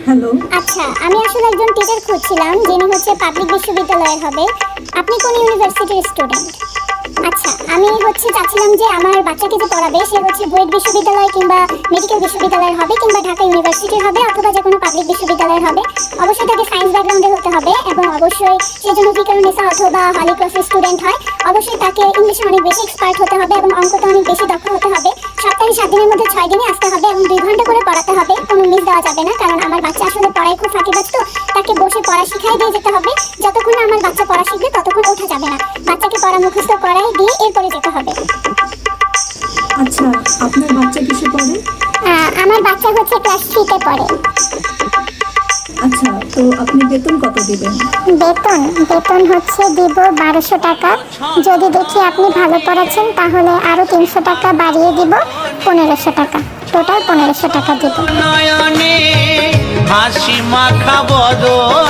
Hello. আচ্ছা, আমি আসলে একজন টিচার খুঁজছিলাম যিনি পাবলিক বিশ্ববিদ্যালয়ের হবে। আপনি কোন ইউনিভার্সিটির স্টুডেন্ট? আচ্ছা, আমি চাচ্ছিলাম যে আমার বাচ্চাকে যে পড়াবে সে বুয়েট বিশ্ববিদ্যালয় কিংবা মেডিকেল বিশ্ববিদ্যালয়ের হবে কিংবা ঢাকা ইউনিভার্সিটির হবে অথবা যে কোনো পাবলিক বিশ্ববিদ্যালয়ের হবে। অবশ্যই তাকে সায়েন্স ব্যাকগ্রাউন্ডের হতে হবে এবং অবশ্যই সে যেন ফিকারুন্নেসা অথবা হলি ক্রসের স্টুডেন্ট হয়। অবশ্যই তাকে ইংলিশে অনেক বেশি এক্সপার্ট হতে হবে এবং অঙ্কতে অনেক বেশি দক্ষ হতে হবে। সপ্তাহে 7 দিনের মধ্যে 6 দিনে আসতে হবে এবং 2 ঘন্টা করে পড়াতে হবে, কোনো মিস দেওয়া যাবে না। কারণ আমার বাচ্চা আসলে পড়ায় খুব ফাঁকিবাজ, তো তাকে বসে পড়া শিখাই দিয়ে যেতে হবে। যতক্ষণ না আমার বাচ্চা পড়া শিখবে ততক্ষণ ওঠা যাবে না। বাচ্চাকে পড়া মুখস্থ করাই দিয়ে এরপরে যেতে হবে। আচ্ছা, আপনার বাচ্চা কিসে পড়ে? আমার বাচ্চা ক্লাস 3-তে পড়ে। আচ্ছা, তো আপনি বেতন কত দিবেন? বেতন দিব 1200 টাকা। যদি দেখি আপনি ভালো পড়াচ্ছেন তাহলে আরো 300 টাকা বাড়িয়ে দিব, 1500 টাকা। টোটাল 1500 টাকা দিব। নয়নে হাসি মাখা বদন